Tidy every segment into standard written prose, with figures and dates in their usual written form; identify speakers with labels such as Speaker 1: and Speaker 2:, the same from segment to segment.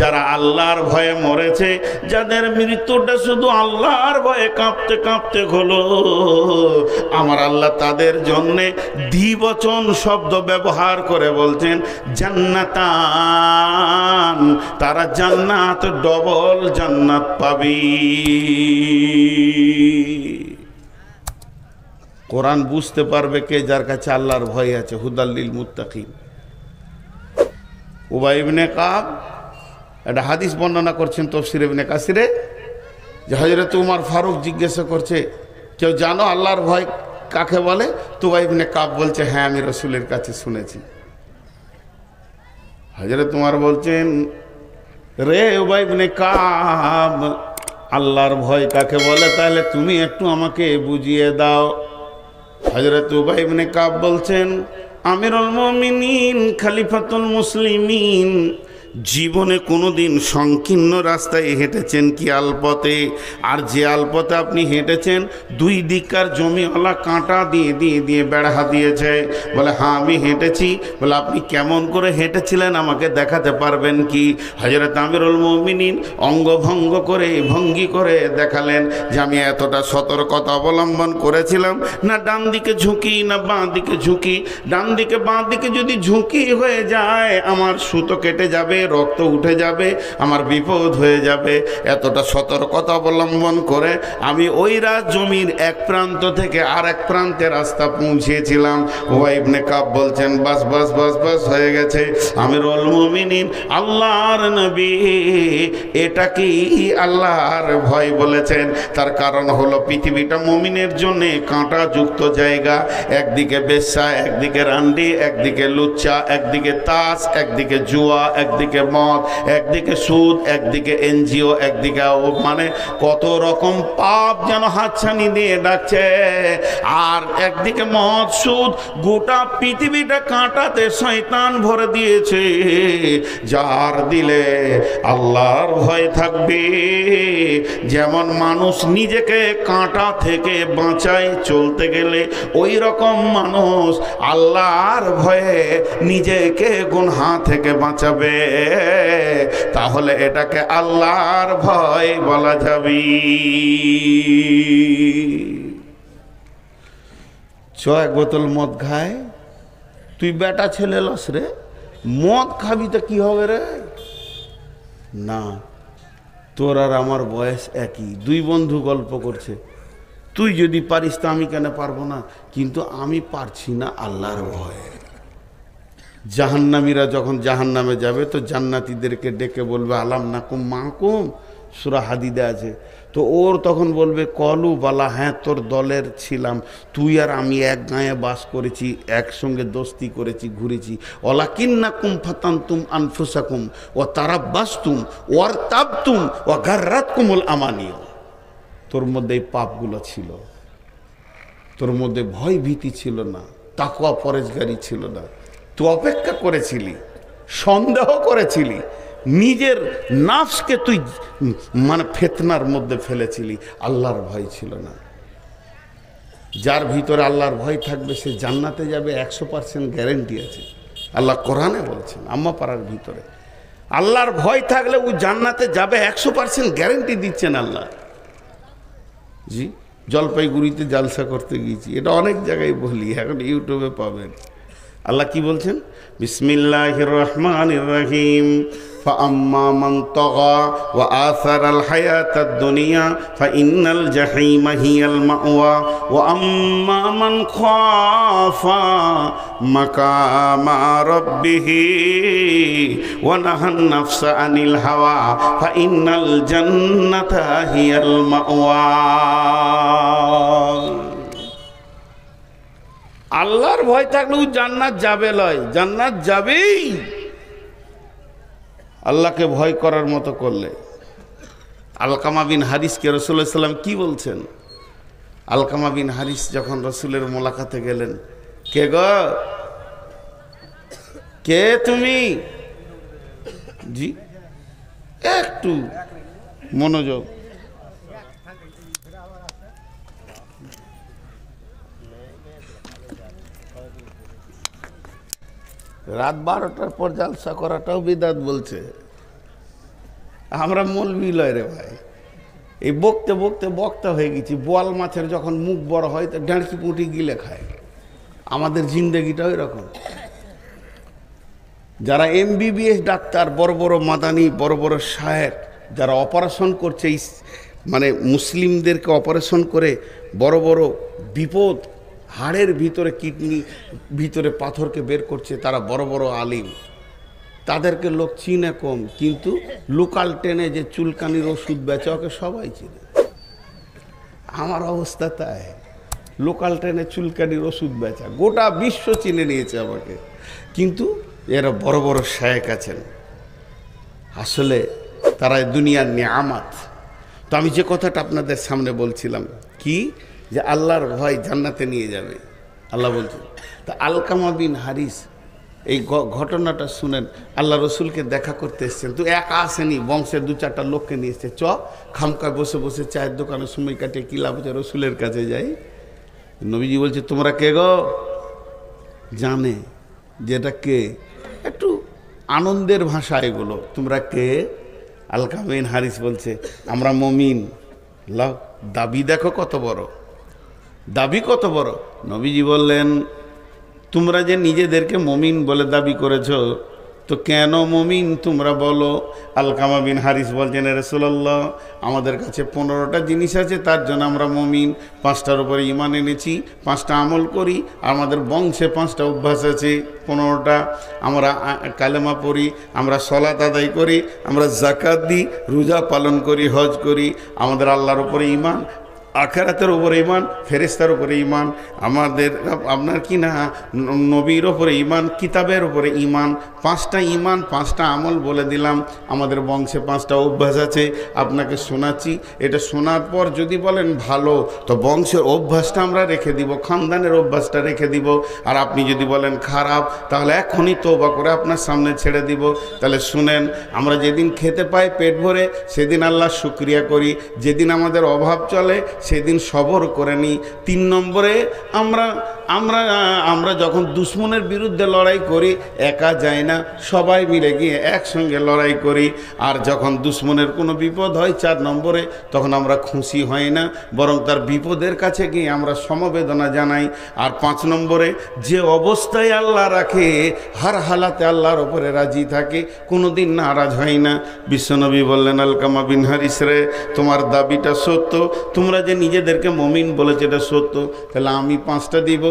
Speaker 1: যারা আল্লাহর ভয়ে মরেছে, যাদের মৃত্যুটা শুধু আল্লাহর ভয়ে কাঁপতে কাঁপতে হলো, আমার আল্লাহ তাদের জন্যে দ্বিবচন শব্দ ব্যবহার করে বলছেন জান্নাতান, তারা জান্নাত, ডবল জান্নাত পাবে। কোরআন বুঝতে পারবে কে? যার কাছে আল্লাহর ভয় আছে। হুদাল্লিল মুত্তাকিন। উবাই ইবনে কাব একটা হাদিস বর্ণনা করছেন তাফসীর ইবনে কাসিরে, যে হযরত উমর ফারুক জিজ্ঞাসা করছে, কেউ জানো আল্লাহর ভয় কাকে বলে? তো উবাই ইবনে কাব বলছে, হ্যাঁ আমি রাসূলের কাছে শুনেছি। হযরত উমর বলছেন, রে উবাই ইবনে কাব, আল্লাহর ভয় কাকে বলে তাহলে তুমি একটু আমাকে বুঝিয়ে দাও। হযরত উবাই ইবনে কাব বলছেন, আমিরুল মুমিনিন, খলিফাতুল মুসলিমিন, জীবনে কোনোদিন সংকীর্ণ রাস্তায় হেঁটেছেন কি আলপথে? আর যে আলপথে আপনি হেঁটেছেন দুই দিককার জমিওয়ালা কাঁটা দিয়ে দিয়ে দিয়ে বেড়া দিয়েছে। বলে হ্যাঁ আমি হেঁটেছি। বলে আপনি কেমন করে হেঁটেছিলেন আমাকে দেখাতে পারবেন কি? হযরত আমিরুল মুমিনিন অঙ্গভঙ্গ করে ভঙ্গি করে দেখালেন যে আমি এতটা সতর্কতা অবলম্বন করেছিলাম, না ডান দিকে ঝুঁকি না বাঁ দিকে ঝুঁকি, ডান দিকে বাঁ দিকে যদি ঝুঁকি হয়ে যায় আমার সুতো কেটে যাবে, রক্ত উঠে যাবে, আমার বিপদ হয়ে যাবে। এতটা সতর্কতা অবলম্বন করে আমি ওই জমির এক প্রান্ত থেকে আর এক প্রান্তে রাস্তা পৌঁছেছিলাম। উবাই ইবনে কাব বলছেন, বাস বাস বাস বাস হয়ে গেছে। আমিরুল মুমিনিন, আল্লাহর নবী এটা কি আল্লাহর ভয় বলেছেন? তার কারণ হলো পৃথিবীটা মুমিনের জন্য কাঁটাযুক্ত জায়গা। একদিকে বেশ্যা, একদিকে রান্ডি, একদিকে লুচ্চা, একদিকে তাস, একদিকে জুয়া, একদিকে মদ, একদিকে সুদ, একদিকে এনজিও, একদিকে মানে কত রকম পাপ যেন হাতছানি দিয়ে ডাকছে। আর একদিকে মদ, সুদ, গোটা পৃথিবীটা কাঁটাতে শয়তান ভরে দিয়েছে। যার দিলে আল্লাহর ভয় থাকবে, যেমন মানুষ নিজেকে কাঁটা থেকে বাঁচায় চলতে গেলে, ওই রকম মানুষ আল্লাহর ভয়ে নিজেকে গুনাহ থেকে বাঁচাবে, তাহলে এটাকে আল্লাহর ভয় বলা যাবে। চ এক বোতল মদ খায়, তুই বেটা ছেলে লস রে, মদ খাবি তো কি হবে রে? না, তোর আর আমার বয়স একই, দুই বন্ধু গল্প করছে, তুই যদি পারিস তো আমি কেন পারবো না? কিন্তু আমি পারছি না আল্লাহর ভয়ে। জাহান্নামীরা যখন জাহান্নামে যাবে তো জান্নাতীদেরকে ডেকে বলবে আলাম নাকুম মাকুম, সূরা হাদিদে আছে। তো ওর তখন বলবে কলু বালা, হ্যাঁ তোর দলের ছিলাম, তুই আর আমি এক গাঁয়ে বাস করেছি, একসঙ্গে দোস্তি করেছি, ঘুরেছি। ওয়ালাকিন্নাকুম ফাতানতুম আনফুসাকুম ওয়া তারাব্বাসতুম ওয়ারতাবতুম ওয়া গাররাতকুমুল আমানিয়া। তোর মধ্যে এই পাপগুলো ছিল, তোর মধ্যে ভয় ভীতি ছিল না, তাকওয়া পরেজগারি ছিল না, তুই অপেক্ষা করেছিলি, সন্দেহ করেছিলি, নিজের নাফসকে তুই মানে ফিতনার মধ্যে ফেলেছিলি, আল্লাহর ভয় ছিল না। যার ভিতরে আল্লাহর ভয় থাকবে সে জান্নাতে যাবে, 100% গ্যারেন্টি আছে। আল্লাহ কোরআনে বলছেন আম্মা পাড়ার ভিতরে আল্লাহর ভয় থাকলে ও জান্নাতে যাবে, 100% গ্যারেন্টি দিচ্ছেন আল্লাহ। জি, জলপাইগুড়িতে জালসা করতে গিয়েছি, এটা অনেক জায়গায় বলি, এখন ইউটিউবে পাবেন। আল্লাহ কি বলছেন? বিসমিল্লাহির রহমানির রহিম। فأما من طغى وآثر الحياة الدنيا فإن الجحيم هي المأوى وأما من خاف مقام ربه ونهى النفس عن الهوى فإن الجنة هي المأوى। আল্লাহর ভয় থাকলেও জান্নাত যাবে লয়, জান্নাত যাবেই আল্লাহকে ভয় করার মতো করলে। আলকামা বিন হারিসকে রাসূলুল্লাহ সাল্লাল্লাহু আলাইহি ওয়াসাল্লাম কি বলছেন? আলকামা বিন হারিস যখন রাসূলের মোলাকাতে গেলেন, কে গো, কে তুমি? জি, একটু মনোযোগ। রাত 12টার পর জালসা করাটাও বিদআত বলছে। আমরা মৌলবি লয় রে ভাই, এই বকতে বকতে বক্তা হয়ে গেছি। বোয়াল মাছের যখন মুখ বড় হয় তো ডাঁড়কি পুঁটি গিলে খায়। আমাদের জিন্দেগিটা ওই রকম। যারা MBBS ডাক্তার, বড় বড় মাদানি, বড় বড় শায়ের, যারা অপারেশন করছে, মানে মুসলিমদেরকে অপারেশন করে বড় বড় বিপদ, হাড়ের ভিতরে কিডনি ভিতরে পাথরকে বের করছে, তারা বড় বড় আলিম। তাদেরকে লোক চিনে কম, কিন্তু লোকাল ট্রেনে যে চুলকানির ওষুধ বেচে ওকে সবাই চিনে। আমার অবস্থা তাই, লোকাল ট্রেনে চুলকানির ওষুধ বেচা গোটা বিশ্ব চিনে নিয়েছে আমাকে, কিন্তু এরা বড় বড় শায়েখ আছেন, আসলে তারা দুনিয়ার নিয়ামত। তো আমি যে কথাটা আপনাদের সামনে বলছিলাম কি, যে আল্লাহর ভয় জান্নাতে নিয়ে যাবে আল্লাহ বলছেন। তা আলকামা বিন হারিস এই ঘটনাটা শুনেন, আল্লাহ রসুলকে দেখা করতে এসছেন। তো একা আসেনি, বংশের 2-4টা লোককে নিয়ে এসছে। খামকায় বসে বসে চায়ের দোকানে সময় কাটিয়ে কি লাভ হচ্ছে, রসুলের কাছে যাই। নবীজি বলছে, তোমরা কে গো? জানে যেটা কে, একটু আনন্দের ভাষা এগুলো। তোমরা কে? আলকামা বিন হারিস বলছে, আমরা মুমিন। লাও, দাবি দেখো কত বড়, দাবি কত বড়। নবীজি বললেন, তোমরা যে নিজেদেরকে মুমিন বলে দাবি করেছো, তো কেন মুমিন তোমরা বলো? আলকামা বিন হারিস বলছেন, রাসূলুল্লাহ, আমাদের কাছে 15টা জিনিস আছে, তার জন্য আমরা মুমিন। 5টার উপরে ঈমান এনেছি, 5টা আমল করি, আমাদের বংশে 5টা অভ্যাস আছে। 15টা আমরা কালেমা পড়ি, আমরা সালাত আদায় করি, আমরা যাকাত দিই, রোজা পালন করি, হজ করি, আমাদের আল্লাহর উপরে ঈমান, আখিরাতের উপরে ঈমান, ফেরেশতার উপরে ঈমান, আমাদের আপনার কি না নবীর উপরে ঈমান, কিতাবের উপরে ঈমান। 5টা ঈমান, 5টা আমল বলে দিলাম। আমাদের বংশে 5টা অভ্যাস আছে, আপনাকে শোনাচ্ছি। এটা শোনার পর যদি বলেন ভালো, তো বংশের অভ্যাসটা আমরা রেখে দিব, খানদানের অভ্যাসটা রেখে দিব। আর আপনি যদি বলেন খারাপ, তাহলে এখনই তওবা করে আপনার সামনে ছেড়ে দিব। তাহলে শুনেন, আমরা যেদিন খেতে পাই পেট ভরে, সেদিন আল্লাহর শুকরিয়া করি। যেদিন আমাদের অভাব চলে, সেদিন সবর করে নিই। 3 নম্বরে, আমরা যখন দুশ্মনের বিরুদ্ধে লড়াই করি, একা যাই না, সবাই মিলে গিয়ে একসঙ্গে লড়াই করি। আর যখন দুশ্মনের কোনো বিপদ হয় 4 নম্বরে, তখন আমরা খুশি হই না, বরং তার বিপদের কাছে গিয়ে আমরা সমবেদনা জানাই। আর 5 নম্বরে, যে অবস্থায় আল্লাহ রাখে, হার হালাতে আল্লাহর ওপরে রাজি থাকে, কোনো দিন নারাজ হয় না। বিশ্বনবী বললেন, আলকামা বিন হারিস রে, তোমার দাবিটা সত্য, তোমরা যে নিজেদেরকে মুমিন বলেছে এটা সত্য। তাহলে আমি 5টা দিব,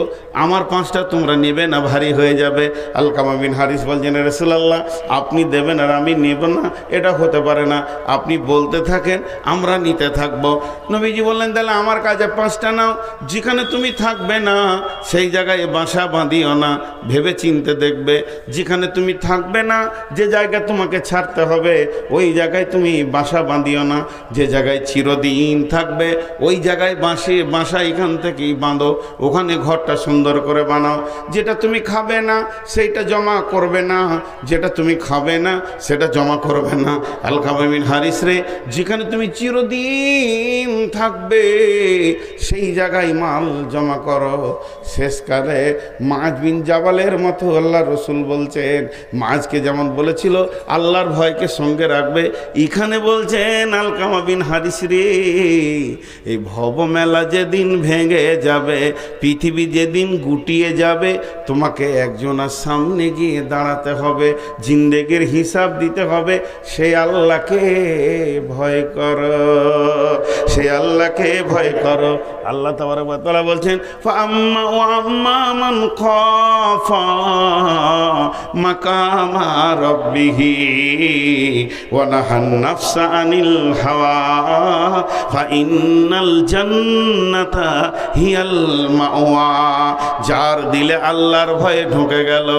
Speaker 1: আমার 5টা তোমরা নেবে না, ভারী হয়ে যাবে। আলকামা বিন হারিস বলছেন, রাসূলুল্লাহ, আপনি দেবেন আর আমি নেব না, এটা হতে পারে না। আপনি বলতে থাকেন, আমরা নিতে থাকব। নবীজি বললেন, তাহলে আমার কাছে 5টা নাও। যেখানে তুমি থাকবে না সেই জায়গায় বাসা বাঁধিও না, ভেবে চিনতে দেখবে। যেখানে তুমি থাকবে না, যে জায়গা তোমাকে ছাড়তে হবে, ওই জায়গায় তুমি বাসা বাঁধিও না। যে জায়গায় চিরদিন থাকবে, ওই জায়গায় বাসা এখান থেকেই বাঁধো, ওখানে ঘরটা সুন্দর করে বানাও। যেটা তুমি খাবে না সেইটা জমা করবে না, যেটা তুমি খাবে না সেটা জমা করবে না। আলকামা বিন হারিস রে, যেখানে তুমি চিরদিন থাকবে সেই জায়গায় মাল জমা করো। শেষকালে মাজ বিন জাবালের মতো আল্লাহ রসুল বলছেন, মাজকে যেমন বলেছিল আল্লাহর ভয়কে সঙ্গে রাখবে, এখানে বলছেন আলকামা বিন হারিস রে, এই ভবমেলা যেদিন ভেঙে যাবে, পৃথিবী যেদিন গুটিয়ে যাবে, তোমাকে একজনের সামনে গিয়ে দাঁড়াতে হবে, জিন্দেগির হিসাব দিতে হবে। সেই আল্লাহকে ভয় করো, সেই আল্লাহকে ভয় করো। আল্লাহ তাবারক ওয়া তাআলা বলছেন, ফাআম্মা ওয়া আম্মা মান খাফা মাকামা রাব্বিহি ওয়া নাহান নাফসা আনিল হাওয়া ফাইন্নাল জান্নাতা হিয়াল মাওয়া। যার দিলে আল্লাহর ভয়ে ঢুকে গেল,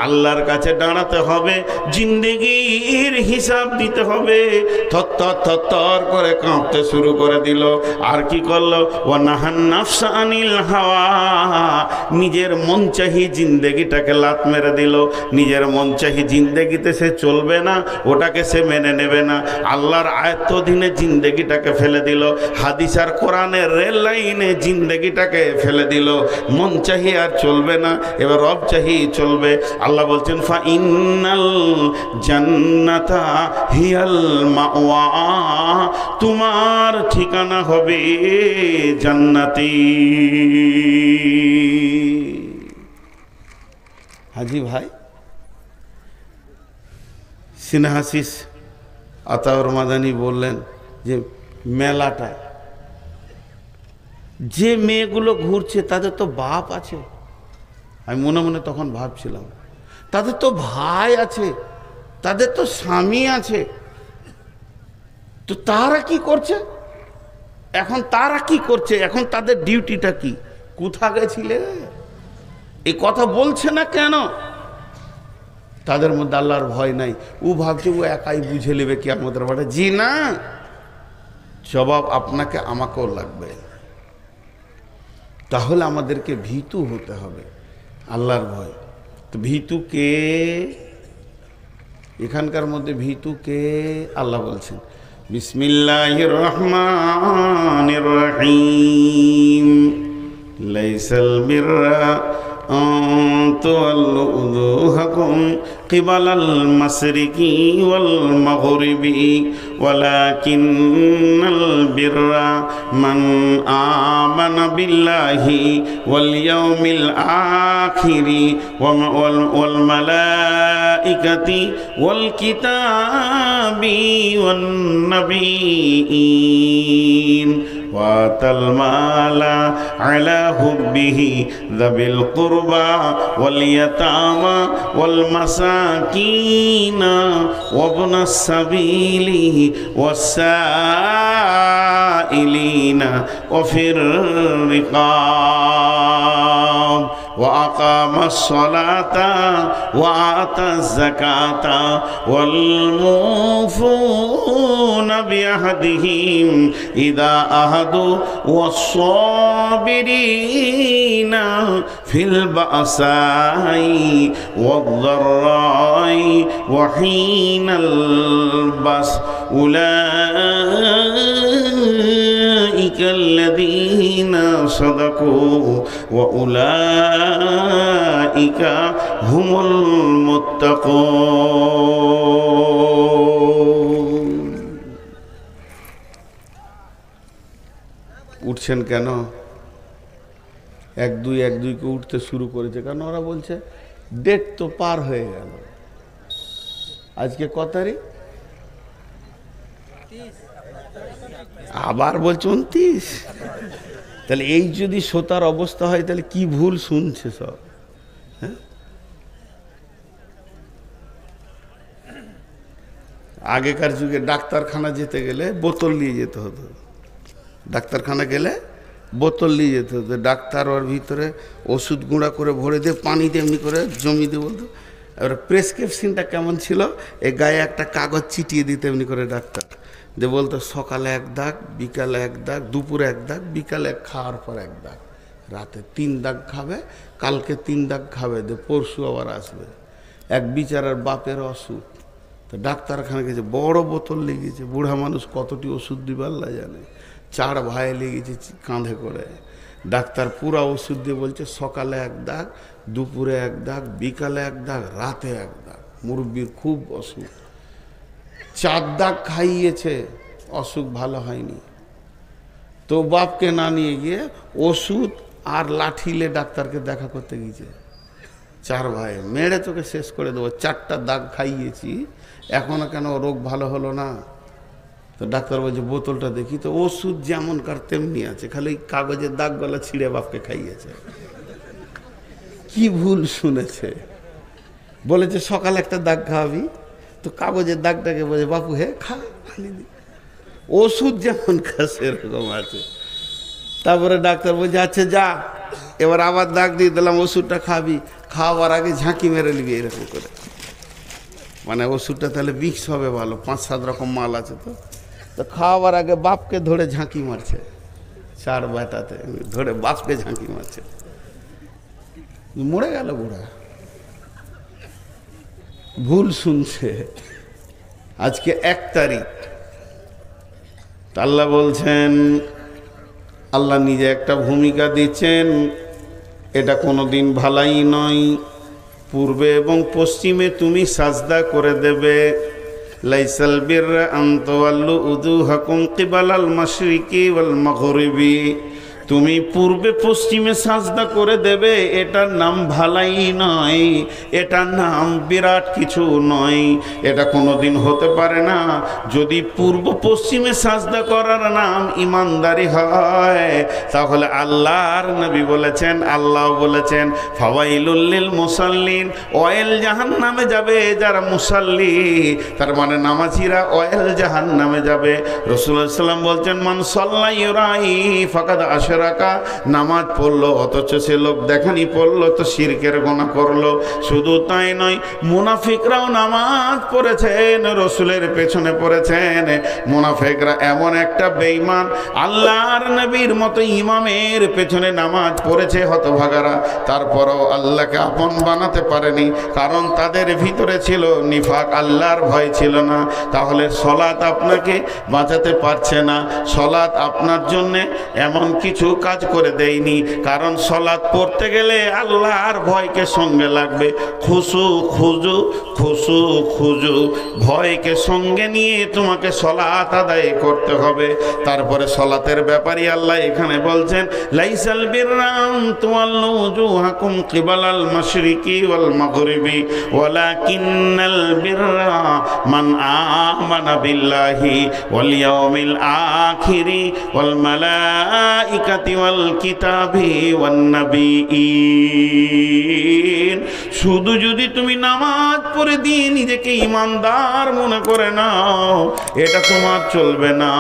Speaker 1: আল্লাহর কাছে দাঁড়াতে হবে, জিন্দেগির হিসাব দিতে হবে, থর করে কাঁপতে শুরু করে দিল। আর কি করলো? ওয়া নাহান নাফসা আনিল হাওয়া, নিজের মন চাহি জিন্দেগিটাকে লাত মেরে দিল। নিজের মন চাহি জিন্দেগিতে সে চলবে না, ওটাকে সে মেনে নেবে না, আল্লাহর আয়াত্তাধীনে জিন্দেগিটাকে ফেলে দিল। হাদিস আর কোরআনের রেল লাইনে জিন্দগিটাকে ফেলে দিল, মন চাহি আর চলবে না, এবার রব চাহি চলবে। আল্লাহ বলছেন ফা ইন্নাল জান্নাতা হিয়াল মাওয়া, তোমার ঠিকানা হবে জান্নাতি। হাজি ভাই সিনহাসিস আতাউর মাদানী বললেন যে মেলাটা যে মেয়েগুলো ঘুরছে তাদের তো বাপ আছে। আমি মনে মনে তখন ভাবছিলাম তাদের তো ভাই আছে, তাদের তো স্বামী আছে, তো তারা কি করছে এখন? তারা কি করছে এখন? তাদের ডিউটিটা কি? কোথা গেছিলে? এই কথা বলছে না কেন? তাদের মধ্যে আল্লাহর ভয় নাই। ও ভাবছে ও একাই বুঝে নেবে কি আমাদের বাড়ি। জি না, জবাব আপনাকে আমাকেও লাগবে। তাহলে আমাদেরকে ভীতু হতে হবে, আল্লাহর ভয়। তো ভীতু কে? এখানকার মধ্যে ভীতু কে? আল্লাহ বলছেন বিসমিল্লাহির রহমানির রহিম লাইসাল বিররা তুওয়াল্লু উজুহাকুম কিবালাল মাশরিকি ওয়াল মাগরিবি ওয়ালাকিন্নাল বিররা মান আমানা বিল্লাহি ওয়াল ইয়াউমিল আখিরি ওয়াল মালাইকাতি ওয়াল কিতাবি ওয়ান নাবিয়্যিন ওয়াতাল মালা আলা হুব্বিহি যাবিল কুরবা ওয়াল ইয়াতামা ওয়াল মাসাকিনা ওয়াবনাস সাবিলি ওয়াসাইলিনা ওয়াফির রিকাব وأقام الصلاة وآتى الزكاة والموفون بعهدهم إذا عاهدوا والصابرين في البأساء والضراء وحين البأس أولئك الذين صدقوا وأولئك هم المتقون। উঠছেন কেন? এক দুই কে উঠতে শুরু করেছে কারণ ওরা বলছে ডেট তো পার হয়ে গেল। আজকে কত তারিখ? আবার বলছে 29। তাহলে এই যদি শ্রোতার অবস্থা হয় তাহলে কি ভুল শুনছে সব। হ্যাঁ, আগেকার যুগে ডাক্তারখানা যেতে গেলে বোতল নিয়ে যেতে হতো। ডাক্তারখানা গেলে বোতল নিয়ে যেতে হতো। ডাক্তার ওর ভিতরে ওষুধ গুঁড়া করে ভরে দিয়ে পানি দিয়ে এমনি করে জমি দিয়ে বলতো। এবার প্রেসক্রিপশনটা কেমন ছিল, এ গায়ে একটা কাগজ চিটিয়ে দিতে এমনি করে ডাক্তার যে বলতো সকালে 1 দাগ, বিকালে 1 দাগ, দুপুরে 1 দাগ, বিকালে খাওয়ার পর 1 দাগ, রাতে 3 দাগ খাবে, কালকে 3 দাগ খাবে, দিয়ে পরশু আবার আসবে। এক বিচারার বাপের অসুখ, তো ডাক্তারখানা গেছে, বড় বোতল লেগেছে, বুড়া মানুষ কতটি ওষুধ দিবে আল্লাহ জানে। 4 ভাই লেগেছে কাঁধে করে। ডাক্তার পুরা ওষুধ দিয়ে বলছে সকালে 1 দাগ, দুপুরে 1 দাগ, বিকালে 1 দাগ, রাতে 1 দাগ। মুরব্বির খুব অসুখ, 4 দাগ খাইয়েছে, অসুখ ভালো হয়নি। তো বাপকে না নিয়ে গিয়ে ওষুধ আর লাঠিলে ডাক্তারকে দেখা করতে গিয়েছে। 4 ভাই, মেরে তোকে শেষ করে দেবো, 4টা দাগ খাইয়েছি, এখনো কেন রোগ ভালো হলো না? তো ডাক্তার বলছে বোতলটা দেখি, তো ওষুধ যেমন কার তেমনি আছে, খালি কাগজের দাগ গলা ছিঁড়ে বাপকে খাইয়েছে। কি ভুল শুনেছে? বলেছে সকালে 1টা দাগ খাওয়াবি, তো কাগজের দাগটাকে বলে বাপু হে খা, ওষুধ যেমন খা সেরকম আছে। তারপরে ডাক্তার বলছে আচ্ছা যা, এবার আবার দাগ দিয়ে দিলাম, ওষুধটা খাবি, খাওয়ার আগে ঝাঁকি মেরে নিবি এরকম করে। মানে ওষুধটা তাহলে মিক্স হবে ভালো, 5-7 রকম মাল আছে। তো খাওয়ার আগে বাপকে ধরে ঝাঁকি মারছে, 4 বেটাতে ধরে বাপকে ঝাঁকি মারছে, মরে গেল বুড়া। ভুল শুনছে। আজকে 1 তারিখ, আল্লাহ বলছেন আল্লাহ নিজে একটা ভূমিকা দিচ্ছেন, এটা কোনো দিন ভালাই নয়। পূর্বে এবং পশ্চিমে তুমি সাজদা করে দেবে। লাইসাল বিররা আন তুওয়াল্লু উজুহাকুম কিবালাল মাশরিকি ওয়াল মাগরিবি, তুমি পূর্বে পশ্চিমে সাজদা করে দেবে, এটার নাম ভালাই নয়, এটার নাম বিরাট কিছু নয়। এটা কোনোদিন হতে পারে না। যদি পূর্ব পশ্চিমে সাজদা করার নাম ইমানদারি হয়, তাহলে আল্লাহর নবী বলেছেন, আল্লাহ বলেছেন, ফাওয়াইলুল লিল মুসাল্লিন, ওয়াইল জাহান্নামে যাবে যারা মুসাল্লি, তার মানে নামাজিরা ওয়াইল জাহান্নামে যাবে। রাসূলুল্লাহ সাল্লাল্লাহু আলাইহি ওয়াসাল্লাম বলছেন, মান সাল্লা ইউরাই ফাকাদ আশরাকা, নামাজ পড়লো অথচ সে লোক দেখানি পড়লো তো শিরকের গুনাহ করলো। শুধু তাই নয়, মুনাফিকরাও নামাজ পড়েছেন, রসুলের পেছনে পড়েছেন। মুনাফিকরা এমন একটা বেঈমান, আল্লাহর নবীর মতো ইমামের পেছনে নামাজ পড়েছে হতভাগারা, তারপরও আল্লাহকে আপন বানাতে পারেনি, কারণ তাদের ভিতরে ছিল নিফাক, আল্লাহর ভয় ছিল না। তাহলে সলাত আপনাকে বাঁচাতে পারছে না। সলাত আপনার জন্যে এমন কিছু কাজ করে দেয়নি, কারণ সলাত পড়তে গেলে আল্লাহর ভয়কে সঙ্গে লাগবে। খুশু খুজু, খুশু খুজু, ভয়কে সঙ্গে নিয়ে তোমাকে সলাত আদায় করতে হবে। তারপরে সলাতের ব্যাপারে আল্লাহ এখানে বলছেন, লাইসাল বিররা আন তুওয়াল্লু উজুহাকুম কিবালাল মাশরিকি ওয়াল মাগরিবি ওয়ালাকিন্নাল বিররা মান আমানা বিল্লাহি ওয়াল ইয়াউমিল আখিরি ওয়াল মালাইকাতি ওয়াল কিতাবি ওয়ান নাবিয়িন। শুধু যদি তুমি নামাজ পড়ে দিয়ে নিজেকে ইমানদার মনে করে নাও, এটা তোমার চলবে না,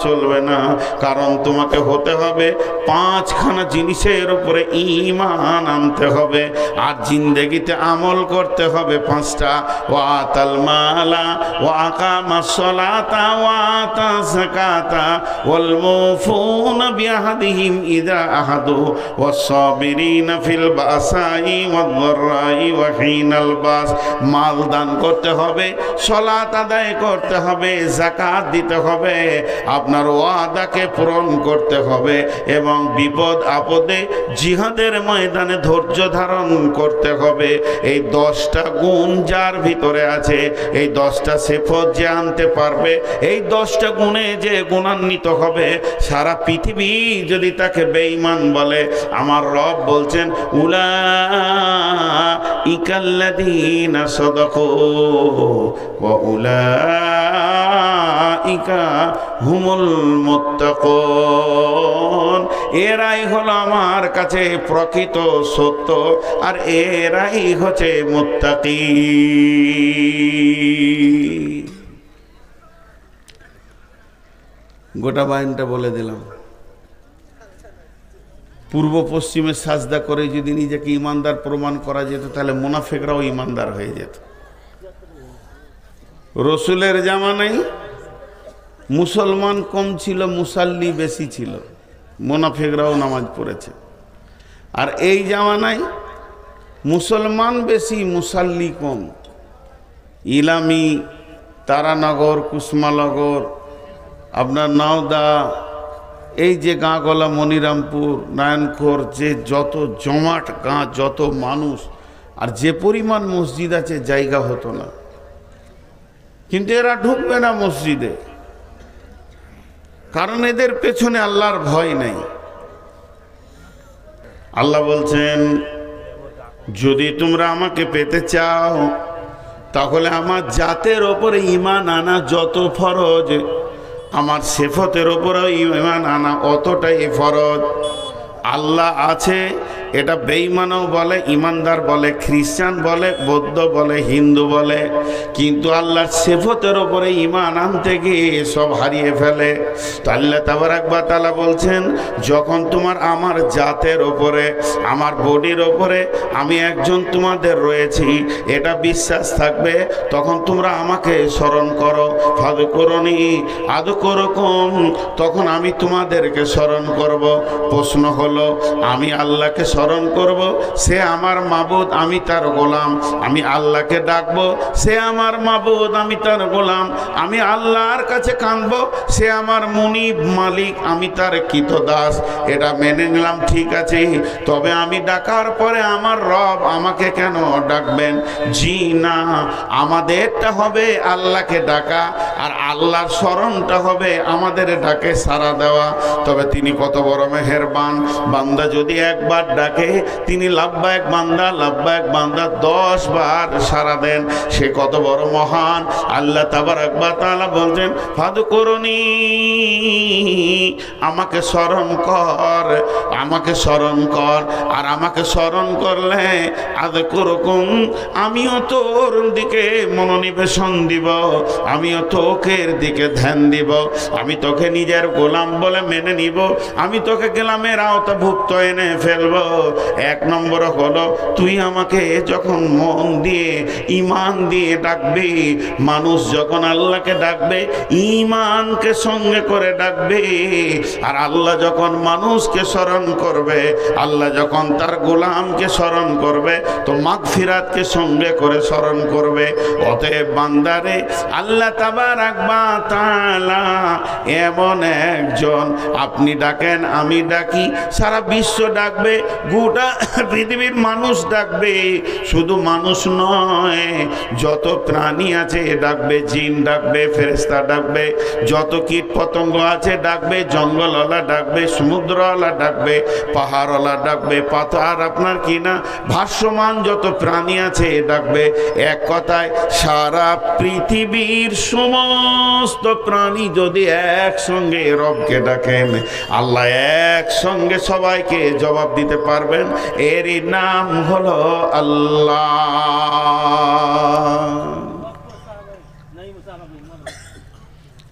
Speaker 1: চলবে না। কারণ তোমাকে হতে হবে পাঁচখানা জিনিসের উপরে ঈমান আনতে হবে, আর জিন্দেগিতে আমল করতে হবে পাঁচটা। ওয়াতাল মালা ওয়া আকামাস সালাতা ওয়া আতা যাকাতা ওয়াল মুফুনা বিআহদিহিম ইযা আহাদু ওয়াস সাবিরিনা ফিল বাসাই ওয়াদ দাররাই ওয়া হিনাল বাস। মাল দান করতে হবে, সালাত আদায় করতে হবে, যাকাত দিতে হবে, আপনার ওয়াদাকে পূরণ করতে হবে, এবং বিপদ আপদে জিহাদের ময়দানে ধৈর্য ধারণ করতে হবে। এই 10টা গুণ যার ভিতরে আছে, এই 10টা সিফত যে আনতে পারবে, এই 10টা গুণে যে গুণান্বিত হবে, সারা পৃথিবী যদি তাকে বেঈমান বলে, আমার রব বলছেন, উলাইকাল্লাযীনা সাদাকু ওয়া উলাইকা হুমুল মুত্তাকুন। এরাই হলো আমার কাছে প্রকৃত সত্য, আর এরাই হচ্ছে মুত্তাকি। গোটা বায়ানটা বলে দিলাম। পূর্ব পশ্চিমে সাজদা করে যদি নিজেকে ইমানদার প্রমাণ করা যেত, তাহলে মুনাফিকরাও ইমানদার হয়ে যেত। রসুলের জামানায় মুসলমান কম ছিল, মুসাল্লি বেশি ছিল, মুনাফিকরাও নামাজ পড়েছে। আর এই জামানায় মুসলমান বেশি, মুসাল্লি কম। ইলামি, তারানগর, কুসমানগর, আপনার নাওদা, এই যে গাঁগলা, মনিরামপুর, নারায়ণখোর, যে যত জমাট গাঁ, যত মানুষ, আর যে পরিমাণ মসজিদ আছে, জায়গা হতো না। কিন্তু এরা ঢুকবে না মসজিদে, কারণ এদের পেছনে আল্লাহর ভয় নেই। আল্লাহ বলছেন, যদি তোমরা আমাকে পেতে চাও, তাহলে আমার জাতের ওপরে ঈমান আনা যত ফরজ, আমার সিফতের ওপরেও ঈমান আনা অতটাই ফরজ। আল্লাহ আছে, এটা বেঈমানও বলে, ইমানদার বলে, খ্রিস্টান বলে, বৌদ্ধ বলে, হিন্দু বলে, কিন্তু আল্লাহর সিফতের ওপরে ঈমান আনতে গিয়ে সব হারিয়ে ফেলে। তো আল্লাহ তাবারাক ওয়া তাআলা বলছেন, যখন তোমার আমার জাতের ওপরে, আমার বডির ওপরে আমি একজন তোমাদের রয়েছি, এটা বিশ্বাস থাকবে, তখন তোমরা আমাকে স্মরণ করো। ফাযকুরুনি আযকুরুকুম, তখন আমি তোমাদেরকে স্মরণ করব। প্রশ্ন হলো, আমি আল্লাহকে স্মরণ স্মরণ করব, সে আমার মাবুদ, আমি তার গোলাম। আমি আল্লাহকে ডাকবো, সে আমার মাবুদ, আমি তার গোলাম। আমি আল্লাহর কাছে কাঁদবো, সে আমার মুনিব মালিক, আমি তার কৃতদাস। এটা মেনে নিলাম, ঠিক আছে। তবে আমি ডাকার পরে আমার রব আমাকে কেন ডাকবেন? জি না, আমাদেরটা হবে আল্লাহকে ডাকা, আর আল্লাহর স্মরণটা হবে আমাদের ডাকে সাড়া দেওয়া। তবে তিনি কত বড় মেহেরবান, বান্দা যদি একবার ডাকে তিনি লাব্বাইক বান্দা লাব্বাইক বান্দা 10 বার সাড়া দেন। সে কত বড় মহান। আল্লাহ তাবারক ওয়া তাআলা বলছেন, ফাদকুরনি, আমাকে স্মরণ কর, আমাকে স্মরণ কর। আর আমাকে স্মরণ করলে আযকুরকুম, আমিও তোর দিকে মনোনিবেশন দিব, আমিও তোকের দিকে ধ্যান দিব। আমি তোকে নিজের গোলাম বলে মেনে নিব, আমি তোকে গোলামের আওতাভুক্ত এনে ফেলবো। 1 নম্বর হলো, তুই আমাকে যখন মন দিয়ে ঈমান দিয়ে ডাকবি, মানুষ যখন আল্লাহকে ডাকবে ঈমানকে সঙ্গে করে ডাকবে। আর আল্লাহ যখন মানুষকে স্মরণ করবে, আল্লাহ যখন তার গোলামকে স্মরণ করবে, তো মাগফিরাতকে সঙ্গে করে স্মরণ করবে। অতএব বান্দারে, আল্লাহ তাবারক ওয়া তাআলা এমন একজন, আপনি ডাকেন আমি ডাকি, সারা বিশ্ব ডাকবে, গোটা পৃথিবীর মানুষ ডাকবে। শুধু মানুষ নয়, যত প্রাণী আছে ডাকবে, জিন ডাকবে, ফেরেশতা ডাকবে, যত কীট পতঙ্গ আছে ডাকবে, জঙ্গলওয়ালা ডাকবে, সমুদ্রওয়ালা ডাকবে, পাহাড়ওয়ালা ডাকবে, পাথর আপনার কি না ভাসমান যত প্রাণী আছে ডাকবে। এক কথায় সারা পৃথিবীর সমস্ত প্রাণী যদি একসঙ্গে রবকে ডাকেন, আল্লাহ একসঙ্গে সবাইকে জবাব দিতে পারবেন। এরই নাম হলো আল্লাহ।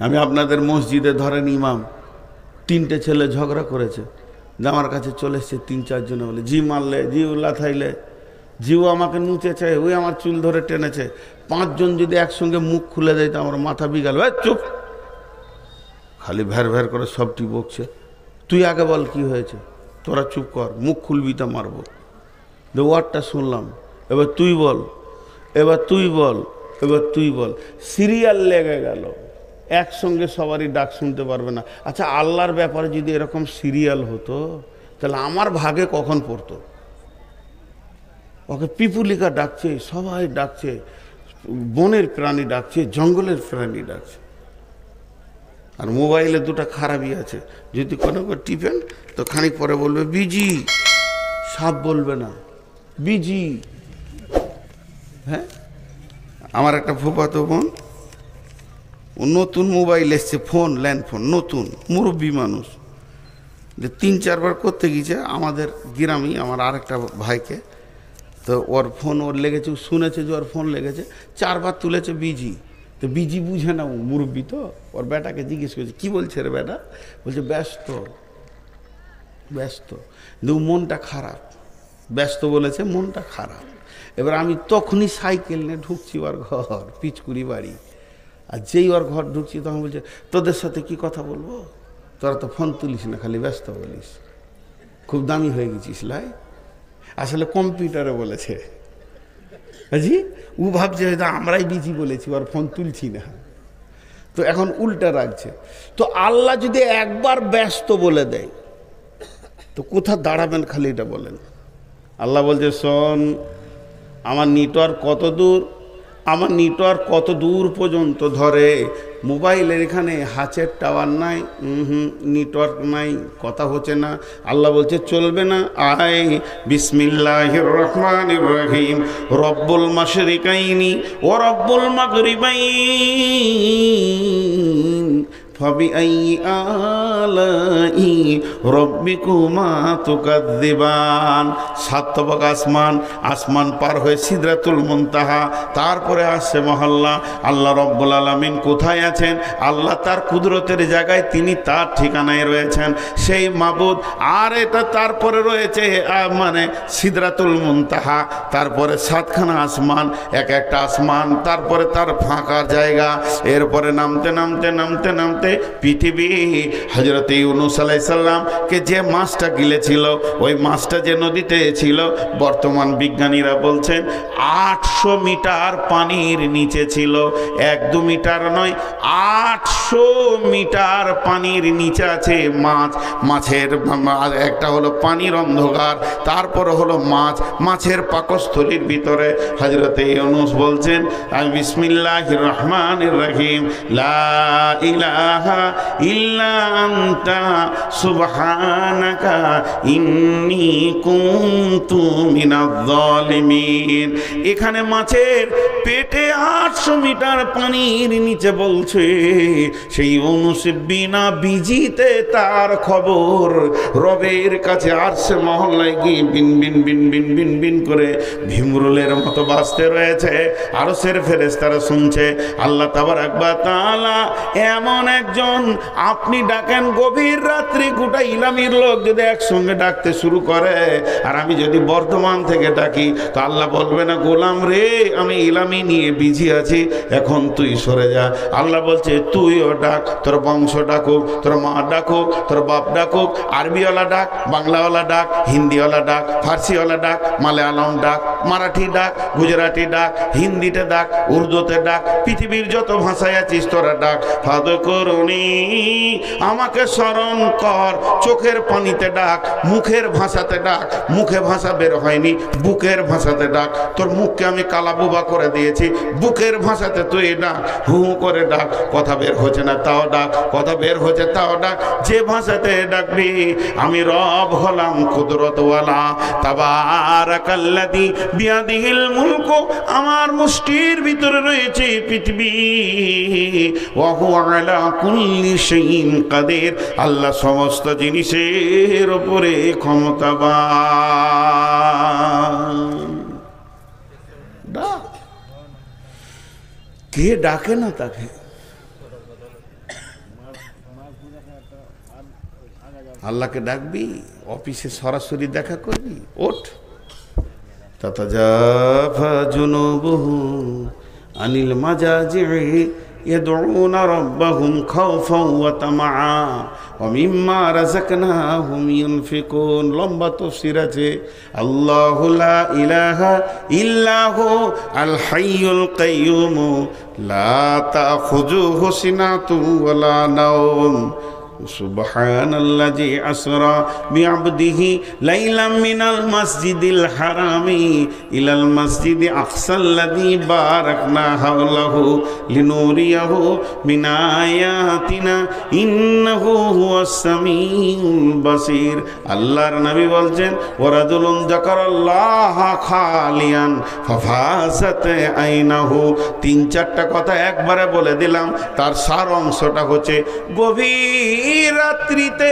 Speaker 1: আমি আপনাদের মসজিদে ধরেন ইমাম, 3টে ছেলে ঝগড়া করেছে, আমার কাছে চলে এসছে 3-4 জনে, বলে জি মারলে, জি উল্লা থাইলে, জিও আমাকে নুচেছে, ওই আমার চুল ধরে টেনেছে। 5 জন যদি একসঙ্গে মুখ খুলে দেয় তো আমার মাথা বিগাল। চুপ, খালি ভ্যার ভ্যার করে সবটি বকছে। তুই আগে বল কি হয়েছে, তোরা চুপ কর, মুখ খুলবি তো মারবো। ওয়ার্ডটা শুনলাম, এবার তুই বল, এবার তুই বল, এবার তুই বল। সিরিয়াল লেগে গেল, একসঙ্গে সবারই ডাক শুনতে পারবে না। আচ্ছা, আল্লাহর ব্যাপারে যদি এরকম সিরিয়াল হতো, তাহলে আমার ভাগে কখন পড়তো? ওকে পিপুলিকা ডাকছে, সবাই ডাকছে, বনের প্রাণী ডাকছে, জঙ্গলের প্রাণী ডাকছে। আর মোবাইলে 2টা খারাপই আছে, যদি কোনো টিপেন তো খানিক পরে বলবে বিজি, সাপ বলবে না, বিজি। হ্যাঁ, আমার একটা ফুফাতো বোন, নতুন মোবাইল এসছে, ফোন, ল্যান্ড ফোন, নতুন, মুরব্বী মানুষ, যে 3-4 বার করতে গিয়েছে আমাদের গ্রামই আমার আরেকটা ভাইকে। তো ওর ফোন ওর লেগেছে, শুনেছে যে ওর ফোন লেগেছে, 4 বার তুলেছে বিজি। তো বিজি বুঝে না, ও মুরব্বী তো, ওর বেটাকে জিজ্ঞেস করেছে কি বলছে রে বেটা, বলছে ব্যস্ত, ব্যস্ত। কিন্তু মনটা খারাপ, ব্যস্ত বলেছে, মনটা খারাপ। এবার আমি তখনই সাইকেল নিয়ে ঢুকছি ওর ঘর, পিচকুড়ি বাড়ি। আর যেই ওর ঘর ঢুকছি তখন বলছে তোদের সাথে কি কথা বলবো, তোরা তো ফোন তুলিস না, খালি ব্যস্ত বলিস, খুব দামি হয়ে গেছিস লাই। আসলে কম্পিউটারে বলেছে, জি ও ভাবছে হয়তো আমরাই বিজি বলেছি, ওর ফোন তুলছি না। তো এখন উল্টা রাখছে। তো আল্লাহ যদি একবার ব্যস্ত বলে দেয় তো কোথা দাঁড়াবেন, খালি এটা বলেন। আল্লাহ বলছে শোন, আমার নেটওয়ার্ক কত দূর, আমার নেটওয়ার্ক কত দূর পর্যন্ত ধরে। মোবাইলের এখানে হাতের টাওয়ার নাই, নেটওয়ার্ক নাই, কথা হচ্ছে না। আল্লাহ বলছে চলবে না, আয় বিসমিল্লাহির রহমানির রহিম, রব্বুল মাশরিকাইনি ও রব্বুল মাগরিবাইন ফাবিআইয়ি আলাই রব্বিকুমা তুকাযযিবান। 7 তবক আসমান, আসমান পার হয়ে সিদরাতুল মুনতাহা, তারপরে আসছে মহল্লা। আল্লাহ রব্বুল আলামিন কোথায় আছেন? আল্লাহ তার কুদরতের জায়গায়, তিনি তার ঠিকানায় রয়েছেন, সেই মাবুদ। আর এটা তারপরে রয়েছে মানে সিদরাতুল মুনতাহা, তারপরে 7খানা আসমান, এক একটা আসমান, তারপরে তার ফাঁকা জায়গা, এরপরে নামতে নামতে নামতে নামতে প্রান্তে পৃথিবী। হযরত ইউনূস আলাইহিস সালামকে যে মাছটা গিলেছিল, ওই মাছটা যে নদীতে ছিল, বর্তমান বিজ্ঞানীরা বলছেন 800 মিটার পানির নিচে ছিল। 1-2 মিটার নয়, 800 মিটার পানির নিচে আছে মাছ। মাছের একটা হলো পানির অন্ধকার, তারপর হলো মাছ, মাছের পাকস্থলীর ভিতরে হযরত ইউনূস বলছেন বিসমিল্লাহির রহমানির রহিম, লা ইলাহা ইল্লা আনতা সুবহানাকা ইন্নী কুনতু মিনাজ জালিমিন। এখানে মাছের পেটে 800 মিটার পানির নিচে বলছে সেই ইউনূস বিনা বিজিতে তার খবর রবের কাছে আরশে মহল্লায় গিয়ে বিন বিন বিন বিন বিন বিন করে ভিমরুলের মতো বাজতে রয়েছে। আরশের ফেরেশতারা শুনছে। আল্লাহ তাবারক ওয়া তাআলা এমন একজন, আপনি ডাকেন গভীর রাত্রি, গোটা ইলামির লোক যদি একসঙ্গে ডাকতে শুরু করে, আর আমি যদি বর্তমান থেকে ডাকি, তো আল্লাহ বলবে না গোলাম রে আমি ইলামি নিয়ে বিজি আছি, এখন তুই সরে যা। আল্লাহ বলছে তুইও ডাক, তোর বংশ ডাকুক, তোর মা ডাকুক, তোর বাপ ডাকুক, আরবিওয়ালা ডাক, বাংলাওয়ালা ডাক, হিন্দিওয়ালা ডাক, ফার্সিওয়ালা ডাক, মালায়ালম ডাক, মারাঠি ডাক, গুজরাটি ডাক, হিন্দিতে ডাক, উর্দুতে ডাক, পৃথিবীর যত ভাষায় আছিস তোরা ডাক। ফাদ করুনি, আমাকে স্মরণ কর, চোখের পানিতে ডাক, মুখের ভাষাতে ডাক, মুখে ভাষা বের হয়নি, বুকের ভাষাতে ডাক। তোর মুখকে আমি কালাবুবা করে দিয়েছি, বুকের ভাষাতে তুই ডাক, হু হু করে ডাক, কথা বের হচ্ছে না তাও ডাক, কথা বের হচ্ছে তাও ডাক। যে ভাষাতে ডাকবি আমি রব হলাম কুদরতওয়ালা। তাবারাকাল্লাযী বিয়াদিহিল মুলকু, আমার মুষ্টির ভিতরে রয়েছে পৃথিবী। ওয়া হুয়া আলা কুল্লি শাইইন কাদির, আল্লাহ সমস্ত জিনিসের উপরে ক্ষমতাবান। ডাক, কে ডাকে না তাকে? আল্লাহকে ডাকবি, অফিসে সরাসরি দেখা করবি, ওঠ। তাতাজাফা জুনুবুহু আনিল মাজাজি'i ইয়াদউনা রাব্বাহুম খাওফান ওয়া তামাআ ওয়া মিম্মা রাযাকনাহুম ইউনফিকুন। লম্বা তাফসীর আছে। আল্লাহু লা ইলাহা ইল্লাহু আল হাইয়ুল কাইয়্যুম লা তাখুযুহু সিনাতুন ওয়া লা নাওম সুবহানাল্লাযী আসরা বিআবদিহি লাইলাম মিনাল মাসজিদিল হারামি ইলাল মাসজিদি আকসাল্লাযী বারাকনা হাওলাহু লিনুরিয়াহু মিন আয়াতিনা ইন্নাহু হুয়াস সামিউল বাসীর। আল্লাহর নবী বলছেন ওয়ারাজুলুন যাকারাল্লাহা খালিয়ান ফাফাসাত আইনাহু। 3-4টা কথা একবারে বলে দিলাম, তার সার অংশটা হচ্ছে গভীর রাত্রিতে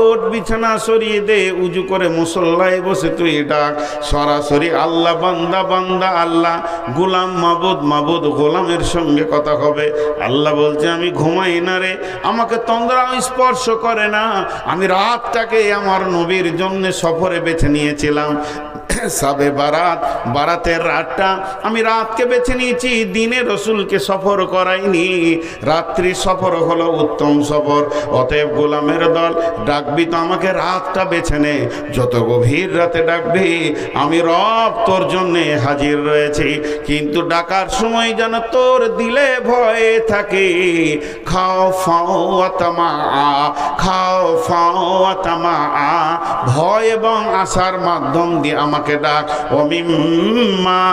Speaker 1: ওঠ, বিছানা সরিয়ে দে, উজু করে মুসল্লায় বসে তুই ডাক। সরাসরি আল্লাহ বান্দা, বান্দা আল্লাহ, গোলাম মাবুদ, মাবুদ গোলামের সঙ্গে কথা হবে। আল্লাহ বলছে আমি ঘুমাই না রে, আমাকে তন্দ্রা স্পর্শ করে না। আমি রাতটাকে আমার নবীর জন্য সফরে বেছে নিয়েছিলাম। সাবে বারাত, বারাতের রাতটা আমি রাতকে বেছে নিয়েছি, দিনে রসুলকে সফর করাইনি। রাত্রি সফর হলো উত্তম সফর। অতএব গোলামের দল, ডাকবি তো আমাকে রাতটা বেছে নে। যত গভীর রাতে ডাকবি আমি রব তোর জন্যে হাজির রয়েছি। কিন্তু ডাকার সময় যেন তোর দিলে ভয় থাকে। খাও ফাও আতামা, খাও ফাও আতামা, ভয় এবং আশার মাধ্যম দিয়ে আমাকে ডাক। ও মিম্মা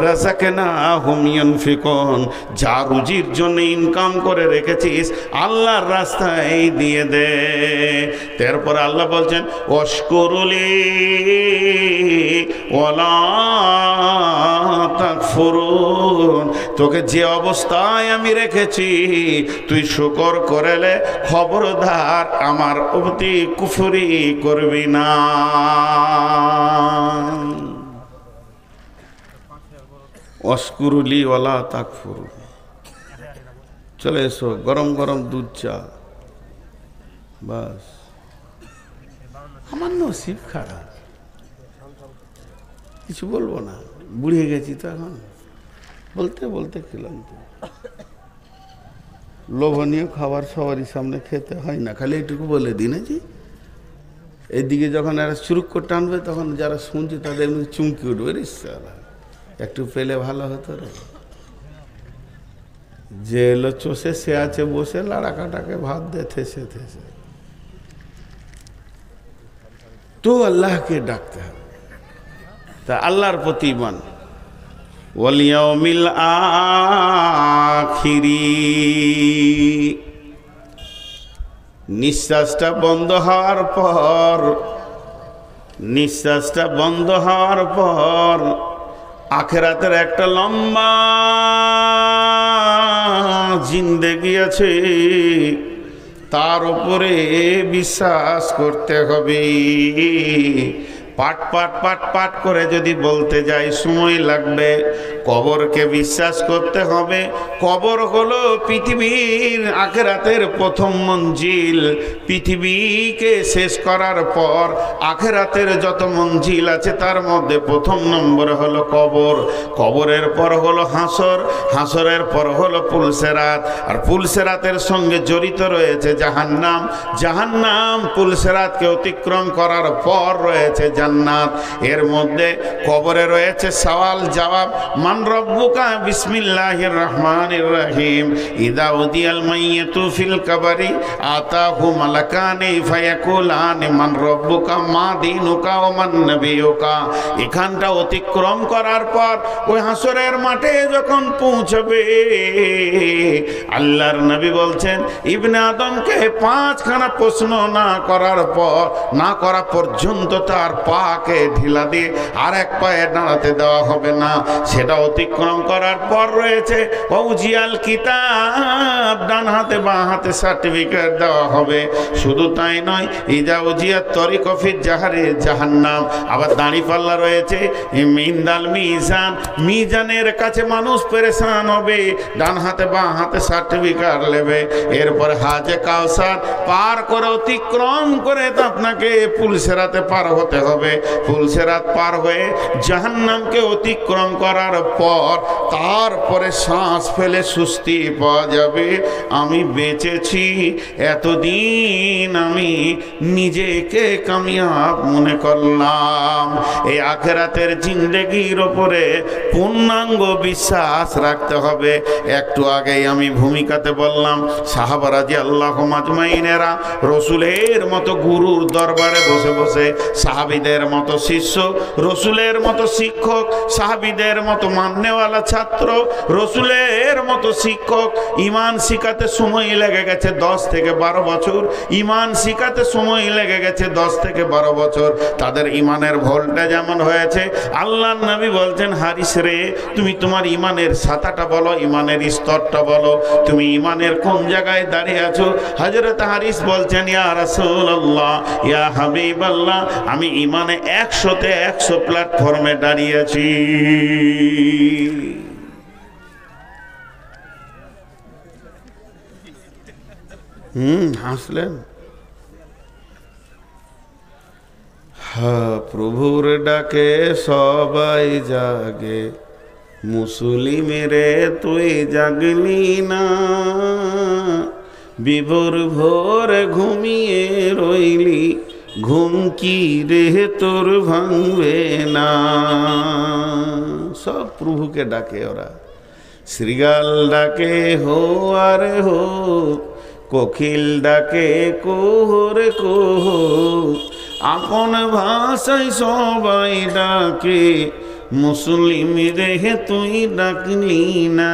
Speaker 1: রাযাকনাহুম ইউনফিকুন, যা রুজির জন্য ইনকাম করে রেখেছিস আল্লাহর রাস্তায় দিয়ে দে। তারপর আল্লাহ বলছেন ওয়াশকুরুলি ওয়ালা তাকফুরুন, তোকে যে অবস্থায় আমি রেখেছি তুই শুকর করেলে খবরদার আমার প্রতি কুফরি করবি না। ওয়াশকুরুলি ওয়ালা তাকফুরুন। চলে এসো, গরম গরম দুধ চা, বাস। আমার নসিব খারাপ, কিছু বলবো না, বুড়িয়ে গেছি তো এখন, বলতে বলতে ক্লান্ত। লোভনীয় খাবার সবারই সামনে খেতে হয় না, খালি এইটুকু বলে দিন জি। এদিকে যখন এরা চুরুক করে টানবে তখন যারা শুনছে তাদের এমনি চুমকি উঠবে, রে সালা একটু পেলে ভালো হতো রে। যে এলো চষে সে আছে বসে লাড়াকাটাকে ভাত দে থেসে থেসে। তো আল্লাহকে ডাকতে হবে, তা আল্লাহর প্রতি ঈমান। ওয়াল ইয়াউমিল আখিরি, নিঃশ্বাসটা বন্ধ হওয়ার পর, নিঃশ্বাসটা বন্ধ হওয়ার পর আখিরাতের একটা লম্বা জিন্দেগি আছে, তার উপরে বিশ্বাস করতে হবে। পাট পাট পাট পাট করে যদি বলতে যাই সময় লাগবে। কবরকে বিশ্বাস করতে হবে। কবর হলো পৃথিবীর আখিরাতের প্রথম মঞ্জিল। পৃথিবীকে শেষ করার পর আখিরাতের যত মঞ্জিল আছে তার মধ্যে প্রথম নম্বর হলো কবর। কবরের পর হলো হাসর, হাসরের পর হলো পুলসেরাত, আর পুলসেরাতের সঙ্গে জড়িত রয়েছে জাহান্নাম। জাহান্নাম পুলসেরাতকে অতিক্রম করার পর রয়েছে জান্নাত। এর মধ্যে কবরে রয়েছে সওয়াল জবাব। মান রব্বুকা, বিসমিল্লাহির রহমানির রহিম। ইদা উদিয়াল মাইয়াতু ফিল কবরি আতাহু মালাকানি ফায়াকুলানি মান রব্বুকা মা দীনুকা ওয়া মান নবিয়ুকা। এখানটা অতিক্রম করার পর ওই হাসরের মাঠে যখন পৌঁছবে, আল্লাহর নবী বলছেন ইবনে আদমকে 5খানা প্রশ্ন না করার পর, না করা পর্যন্ত তার পাকে ঢিলা দিয়ে আর এক পায়ে দাঁড়াতে দেওয়া হবে না। সেটা অতিক্রম করার পর রয়েছে ওজিয়াল কিতাব, ডান হাতে বাঁ হাতে সার্টিফিকেট দেওয়া হবে। শুধু তাই নয়, ইজা উজিয়াত তরিক ফিজ জাহারে জাহান্নাম। আবার দাঁড়িপাল্লা রয়েছে, মিন্দাল মিজান, মিজানের কাছে মানুষ পেরেশান হবে। ডান হাতে বাঁ হাতে সার্টিফিকেট নেবে। এরপর হাজে কাউসার পার করে অতিক্রম করে আপনাকে পুলসেরাতে পার হতে হবে। পুলসেরাত পার হয়ে জাহান্নামকে অতিক্রম করার পর তারপরে শ্বাস ফেলে সুস্থি পাওয়া যাবে। আমি বেঁচেছি, এতদিন আমি নিজেকে কামিয়াব মনে করলাম। এই আখিরাতের জিন্দেগির ওপরে পূর্ণাঙ্গ বিশ্বাস রাখতে হবে। একটু আগেই আমি ভূমিকাতে বললাম, সাহাবারা রাদিয়াল্লাহু আজমাইনেরা রসুলের মতো গুরুর দরবারে বসে বসে, সাহাবীদের মতো শিষ্য, রসুলের মতো শিক্ষক, সাহাবীদের মতো মাননেওয়ালা ছাত্র, রসুলের মতো শিক্ষক। ইমান শিখাতে সময় লেগে গেছে 10 থেকে 12 বছর। ইমান শিখাতে সময় লেগে গেছে 10 থেকে 12 বছর। তাদের ইমানের ভোল্টেজ যেমন হয়েছে, আল্লাহর নবী বলছেন, হারিস রে, তুমি তোমার ইমানের সাতাটা বলো, ইমানের স্তরটা বলো, তুমি ইমানের কোন জায়গায় দাঁড়িয়ে আছো। হযরত হারিস বলছেন, ইয়া রাসূলুল্লাহ, ইয়া হাবিবাল্লাহ, আমি ইমানে 100তে 100 প্ল্যাটফর্মে দাঁড়িয়ে আছি। হাসলেন। প্রভুর ডাকে সবাই জাগে, মুসলিমেরে তুই জাগলি না, বিভোর ভোর ঘুমিয়ে রইলি, ঘুম কি রে তোর ভাঙবে না। সব প্রভুকে ডাকে ওরা। শ্রীগাল ডাকে হো আর হো, কোকিল ডাকে কোহরে কোহ, আপন ভাষায় সবাই ডাকে, মুসলিম রে তুই ডাকলি না,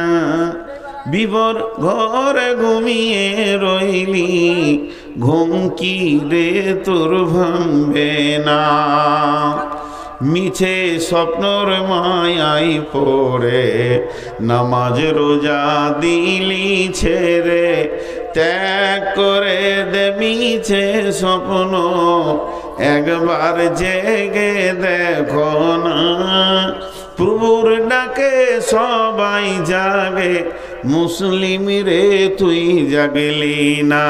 Speaker 1: বিবর ঘরে ঘুমিয়ে রইলি, ঘুম কি রে তোর ভাঙবে না। মিছে স্বপ্নর মায়াই পড়ে নামাজ রোজা দিলি ছেড়ে, ত্যাগ করে দে মিছে স্বপ্ন, একবার জেগে দেখো না। প্রভুর ডাকে সবাই জাগে, মুসলিম রে তুই জাগলি না,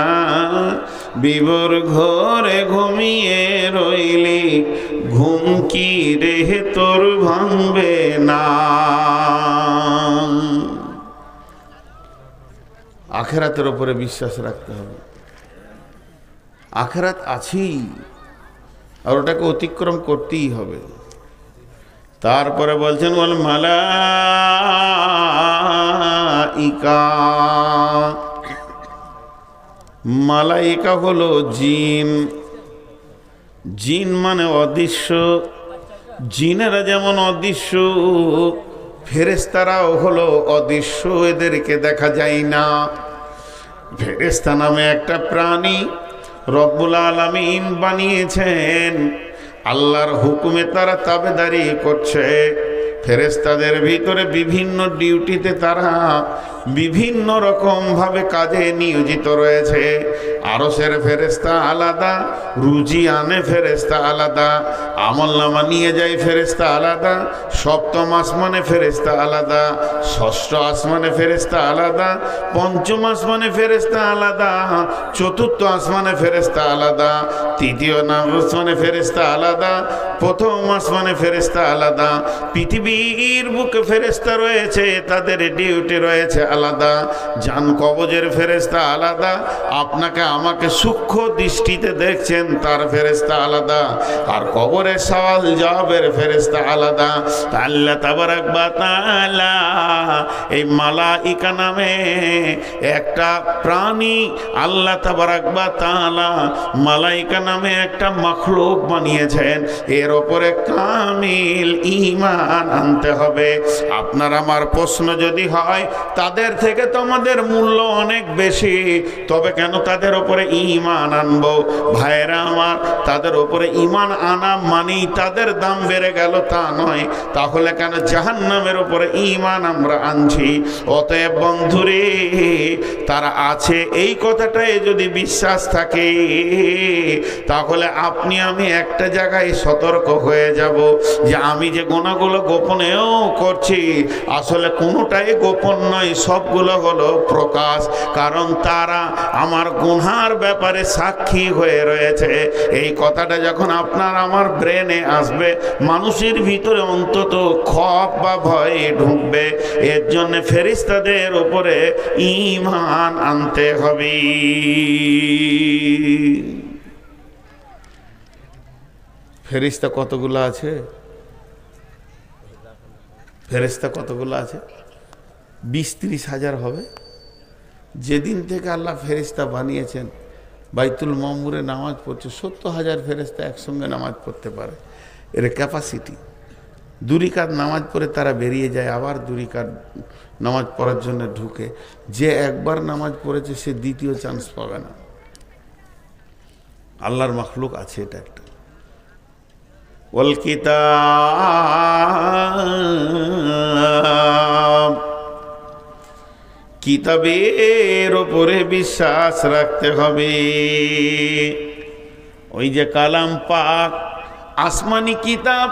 Speaker 1: বিবর ঘরে ঘুমিয়ে রইলি, ঘুম কি রে তোর ভাঙবে না। আখেরাতের উপরে বিশ্বাস রাখতে হবে। আখেরাত আছেই, আর ওটাকে অতিক্রম করতেই হবে। তারপরে বলছেন ওয়াল মালাইকা, মালাইকা হলো জিন। জিন মানে অদৃশ্য। জিনেরা যেমন অদৃশ্য, ফেরেশতারাও হলো অদৃশ্য, এদেরকে দেখা যায় না। ফেরেশতা নামে একটা প্রাণী রব্বুল আলামিন বানিয়েছেন, আল্লাহর হুকুমে তারা তাবেদারি করছে। ফেরেশতাদের ভিতরে বিভিন্ন ডিউটিতে তারা বিভিন্ন রকম ভাবে কাজে নিয়োজিত রয়েছে। আরশের ফেরেশতা আলাদা, রুজি আনে ফেরেশতা আলাদা, আমলনামা নিয়ে যায় ফেরেশতা আলাদা, সপ্তম আসমানে ফেরেশতা আলাদা, ষষ্ঠ আসমানে ফেরেশতা আলাদা, পঞ্চম আসমানে ফেরেশতা আলাদা, চতুর্থ আসমানে ফেরেশতা আলাদা, তৃতীয় আসমানে ফেরেশতা আলাদা, প্রথম আসমানে ফেরেশতা আলাদা। পৃথিবীর বুকে ফেরেশতা রয়েছে, তাদের ডিউটি রয়েছে আলাদা। জান কবজের ফেরেশতা আলাদা, আপনাকে আমাকে সূক্ষ্ম দৃষ্টিতে দেখছেন তার ফেরেশতা আলাদা, আর কবরের সওয়াল জবাবের ফেরেশতা আলাদা। আল্লাহ তাবারাক ওয়া তাআলা এই মালাইকা নামে একটা প্রাণী, আল্লাহ তাবারাক ওয়া তাআলা মালাইকা নামে একটা মাখলুক বানিয়েছেন। এর ওপরে কামিল ঈমান আনতে হবে। আপনার আমার প্রশ্ন যদি হয় তাদের থেকে তোমাদের মূল্য অনেক বেশি, তবে কেন তাদের উপরে ঈমান আনবো? ভাইরা আমার, তাদের উপরে ঈমান আনা মানেই তাদের দাম বেড়ে গেল তা নয়। তাহলে কেন জাহান্নামের উপরে ঈমান আমরা আনছি? অতএব বন্ধুরে, তারা আছে এই কথাটাই যদি বিশ্বাস থাকে, তাহলে আপনি আমি একটা জায়গায় সতর্ক হয়ে যাব যে আমি যে গুনাহগুলো গোপনেও করছি, আসলে কোনোটাই গোপন নয়, সবগুলো হলো প্রকাশ। কারণ তারা আমার গুনার ব্যাপারে সাক্ষী হয়ে রয়েছে। এই কথাটা যখন আপনার আমার ব্রেনে আসবে, মানুষের ভিতরে অন্তত খপ বা ভয় ঢুকবে। এর জন্য ফেরেশতাদের উপরে ঈমান আনতে হবে। ফেরেশতা কতগুলো আছে? ফেরেশতা কতগুলো আছে? 20-30 হাজার হবে। যেদিন থেকে আল্লাহ ফেরেশতা বানিয়েছেন, বাইতুল মামুরে নামাজ পড়ছে 70,000 ফেরেশতা একসঙ্গে নামাজ পড়তে পারে। এর ক্যাপাসিটি। দুরিকাত নামাজ পড়ে তারা বেরিয়ে যায়, আবার দুরিকাত নামাজ পড়ার জন্য ঢুকে। যে একবার নামাজ পড়েছে সে দ্বিতীয় চান্স পাবে না। আল্লাহর মাখলুক আছে এটা একটা। ওয়াল কিতাব, কিতাবের উপরে বিশ্বাস রাখতে হবে। ওই যে কালাম পাক, আসমানি কিতাব,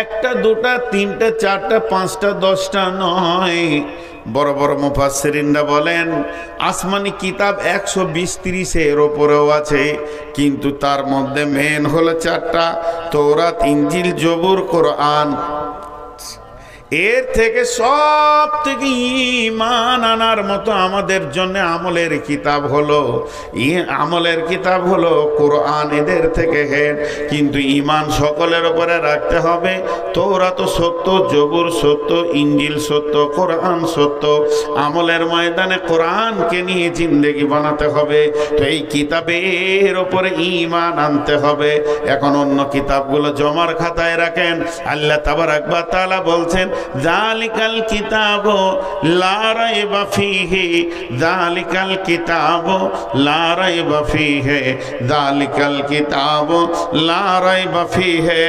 Speaker 1: একটা দুটা তিনটা চারটা পাঁচটা 10টা নয়। বড় বড় মুফাসসিরিনরা বলেন আসমানি কিতাব 120-30-এর ওপরেও আছে, কিন্তু তার মধ্যে মেন হলো 4টা, তৌরাত, ইনজিল, জবুর, কোরআন। এর থেকে সব থেকে ঈমান আনার মতো আমাদের জন্য আমলের কিতাব হলো কোরআন। এদের থেকে হেড। কিন্তু ঈমান সকলের উপরে রাখতে হবে। তৌরাত সত্য, জবুর সত্য, ইনজিল সত্য, কোরআন সত্য। আমলের ময়দানে কোরআনকে নিয়ে জিন্দেগি বানাতে হবে। তো এই কিতাবের উপরে ঈমান আনতে হবে। এখন অন্য কিতাবগুলো জমার খাতায় রাখেন। আল্লাহ তাবারাক ওয়া তাআলা বলছেন যালিকাল কিতাবু লা রাইবা ফীহি, যালিকাল কিতাবু লা রাইবা ফীহি, যালিকাল কিতাবু লা রাইবা ফীহি।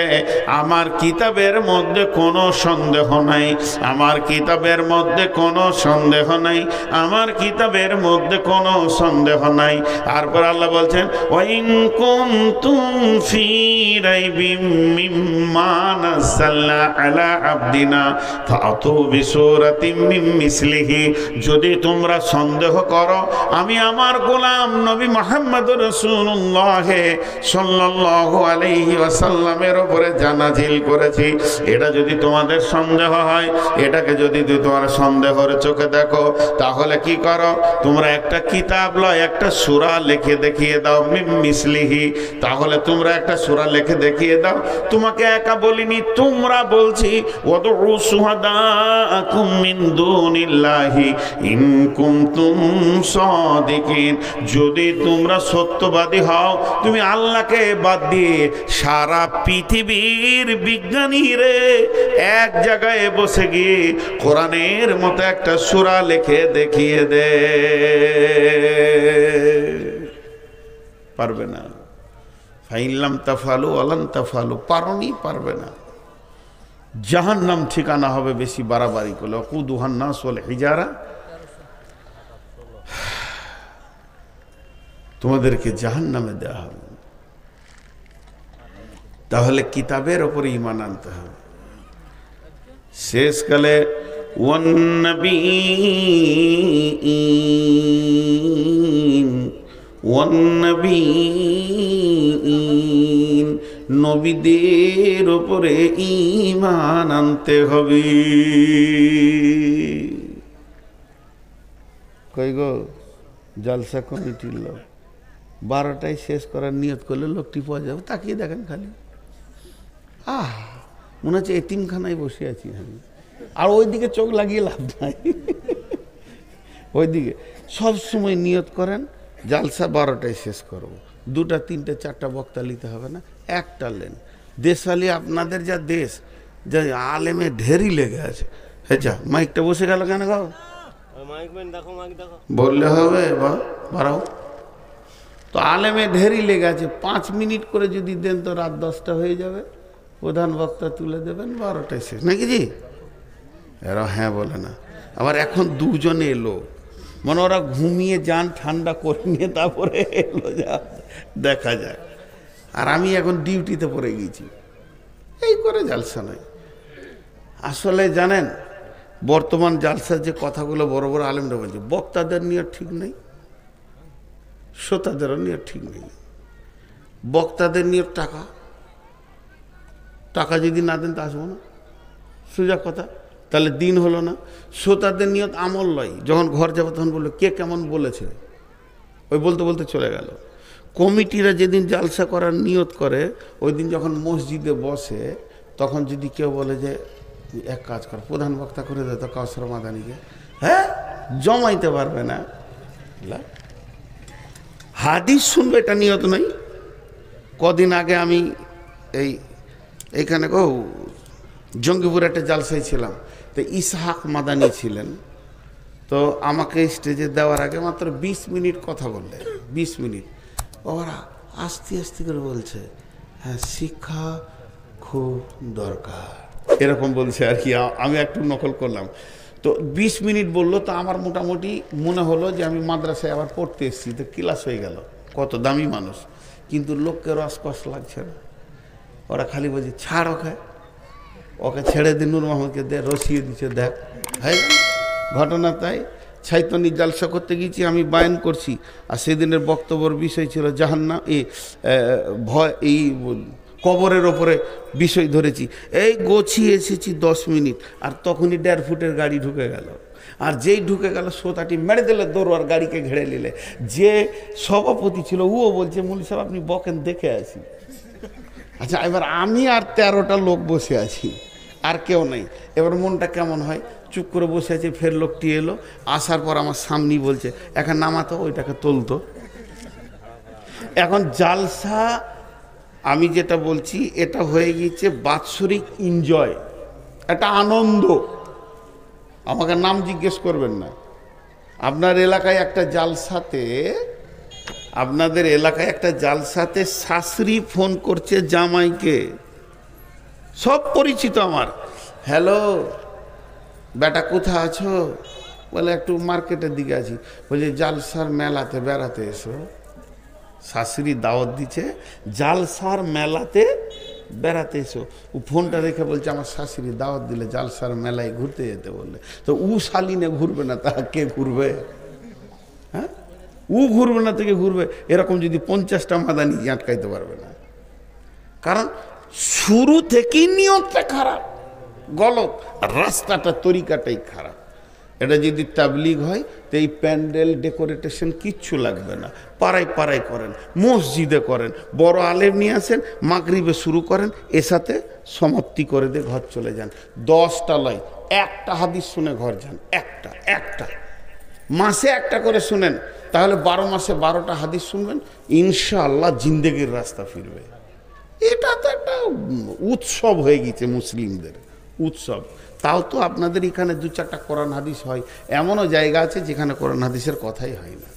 Speaker 1: আমার কিতাবের মধ্যে কোনো সন্দেহ নাই, আমার কিতাবের মধ্যে কোনো সন্দেহ নাই, আমার কিতাবের মধ্যে কোনো সন্দেহ নাই। তারপর আল্লাহ বলছেন ওয়াইন কুনতুম ফী রাইবিম মিম্মা নাযালনা আলা আবদিনা ফাতু বিসূরাতিম মিন মিসলিহি, যদি তোমরা সন্দেহ করো আমি আমার গোলাম নবী মুহাম্মদুর রাসূলুল্লাহ সাল্লাল্লাহু আলাইহি ওয়াসাল্লামের উপরে নাযিল করেছি, এটা যদি তোমাদের সন্দেহ হয়, এটাকে যদি তোমরা সন্দেহের চোখে দেখো, তাহলে কি করো, তোমরা একটা কিতাব লয়, একটা সূরা লিখে দেখিয়ে দাও মিন মিসলিহি, তাহলে তোমরা একটা সূরা লিখে দেখিয়ে দাও। তোমাকে একা বলিনি, তোমরা বলছি ওয়াদউ শুহাদাকুম মিন দুনিল্লাহি ইন কুনতুম সাদিকিন, যদি তোমরা সত্যবাদী হও, তুমি আল্লাহকে বাদ দিয়ে সারা পৃথিবীর বিজ্ঞানীরে এক জায়গায় বসে গিয়ে কোরআনের মতো একটা সূরা লিখে দেখিয়ে দে, পারবে না। ফাইল্লাম তাফালু আলান তাফালু, পারোনি, পারবে না। জাহান্নাম ঠিকানা হবে বেশি বাড়াবাড়ি করলে। ওয়াকুদুহান নাস ওয়াল হিজারা, তোমাদেরকে জাহান্নামে দেওয়া হবে। তাহলে কিতাবের ওপরে ঈমান আনতে হবে। শেষকালে ওয়ান্নবীন, নবীদের ওপরে ঈমান আনতে হবে। কই গো জলসা কমিটির লোক, 12টায় শেষ করার নিয়ত করলে লোকটি পাওয়া যাবে, তাকিয়ে দেখেন খালি, মনে হচ্ছে এতিমখানায় বসে আছি আমি। আর ওইদিকে চোখ লাগিয়ে লাভ নাই, ওইদিকে সবসময় নিয়ত করেন জালসা 12টায় শেষ করব, 2টা 3টে 4টা বক্তা নিতে হবে না, একটা লেন। দেশালি আপনাদের যা দেশ, যা আলেমে ঢেরি লেগে আছে। আচ্ছা মাইকটা বসে গেল কেন গো, বললে হবে বাড়াও তো, আলেমে ঢেরি লেগে আছে। 5 মিনিট করে যদি দেন তো রাত 10টা হয়ে যাবে, প্রধান বক্তা তুলে দেবেন, 12টায় শেষ, নাকি জি? এরা হ্যাঁ বলে না। আবার এখন 2 জন এলো, মানে ওরা ঘুমিয়ে যান, ঠান্ডা করে নিয়ে তারপরে এলো, যা দেখা যায়। আর আমি এখন ডিউটিতে পড়ে গেছি, এই করে জালসা নয়। আসলে জানেন বর্তমান জালসার যে কথাগুলো বড় বড় আলেমরা বলছে, বক্তাদের নিয়ে ঠিক নেই, শ্রোতাদেরও নিয়ে ঠিক নেই। বক্তাদের নিয়ে টাকা যদি না দেন তা আসবো না, সোজা কথা, তাহলে দিন হলো না। শ্রোতাদের নিয়ত আমল লয়, যখন ঘর যাবো তখন বললো কে কেমন বলেছে, ওই বলতে বলতে চলে গেল। কমিটিরা যেদিন জালসা করার নিয়ত করে, ওই দিন যখন মসজিদে বসে, তখন যদি কেউ বলে যে এক কাজ কর, প্রধান বক্তা করে দে তো কাউসার মাদানিকে, হ্যাঁ জমাইতে পারবে না। হাদিস শুনবে এটা নিয়ত নাই। কদিন আগে আমি এইখানে জঙ্গিপুর একটা জালসায় ছিলাম, তো ইসহাক মাদানি ছিলেন। তো আমাকে স্টেজে দেওয়ার আগে মাত্র 20 মিনিট কথা বললেন, 20 মিনিট। ওরা আস্তে আস্তে করে বলছে, হ্যাঁ শিক্ষা খুব দরকার, এরকম বলছে আর কি। আমি একটু নকল করলাম। তো 20 মিনিট বললো, তো আমার মোটামুটি মনে হলো যে আমি মাদ্রাসায় আবার পড়তে এসেছি, তো ক্লাস হয়ে গেল। কত দামি মানুষ, কিন্তু লোককে রসকস লাগছে না। ওরা খালি বলছে ছাড় ওকে ছেড়ে দিন, নূর মোহাম্মদকে দে, রসিয়ে দিচ্ছে, দেখ। হ্যাঁ ঘটনা তাই। ছাইতনি জালসা করতে গিয়েছি, আমি বায়ান করছি, আর সেদিনের বক্তব্যের বিষয় ছিল জাহান্নাম, ভয়, এই কবরের ওপরে বিষয় ধরেছি। এই গোছিয়ে এসেছি 10 মিনিট, আর তখনই 1.5 ফুটের গাড়ি ঢুকে গেল। আর যেই ঢুকে গেল, শ্রোতাটি মেরে দিলে দৌড়, গাড়িকে ঘেড়ে নিলে। যে সভাপতি ছিল ও বলছে, মৌলী সাহেব আপনি বকেন, দেখে আসি। আচ্ছা, এবার আমি আর 13টা লোক বসে আছি, আর কেউ নেই। এবার মনটা কেমন হয়, চুপ করে বসে আছে। ফের লোকটি এলো, আসার পর আমার সামনেই বলছে, এখন নামাতো, ওইটাকে তুলতো। এখন জালসা আমি যেটা বলছি, এটা হয়ে গিয়েছে বাৎসরিক এনজয়, একটা আনন্দ। আমাকে নাম জিজ্ঞেস করবেন না। আপনার এলাকায় একটা জালসাতে, আপনাদের এলাকায় একটা জালসাতে শাশুড়ি ফোন করছে জামাইকে, সব পরিচিত আমার। হ্যালো বেটা কোথায় আছো? বলে একটু মার্কেটের দিকে আছি। বলছে জালসার মেলাতে বেড়াতে এসো। শাশুড়ি দাওয়াত দিচ্ছে, জালসার মেলাতে বেড়াতে এসো। ও ফোনটা রেখে বলছে আমার শাশুড়ি দাওয়াত দিলে জালসার মেলায় ঘুরতে যেতে বললে। তো ও শালিনে ঘুরবে না তা কে ঘুরবে? হ্যাঁ, ও ঘুরবে না থেকে ঘুরবে। এরকম যদি 50টা মাদানি আটকাইতে পারবে না, কারণ শুরু থেকেই নিয়তটা খারাপ, গলত, রাস্তাটা তরিকাটাই খারাপ। এটা যদি তাবলিগ হয় তো এই প্যান্ডেল ডেকোরেটেশন কিচ্ছু লাগবে না, পাড়ায় পাড়ায় করেন, মসজিদে করেন, বড় আলেম নিয়ে আসেন, মাগরিবে শুরু করেন, এর সাথে সমাপ্তি করে দিয়ে ঘর চলে যান। 10টা লয়, একটা হাদিস শুনে ঘর যান, একটা মাসে একটা করে শুনেন, তাহলে 12 মাসে 12টা হাদিস শুনবেন, ইনশাআল্লাহ জিন্দেগির রাস্তা ফিরবে। এটা তো একটা উৎসব হয়ে গেছে মুসলিমদের, উৎসব। তাও তো আপনাদের এখানে 2-4টা কোরআন হাদিস হয়, এমনও জায়গা আছে যেখানে কোরআন হাদিসের কথাই হয় না।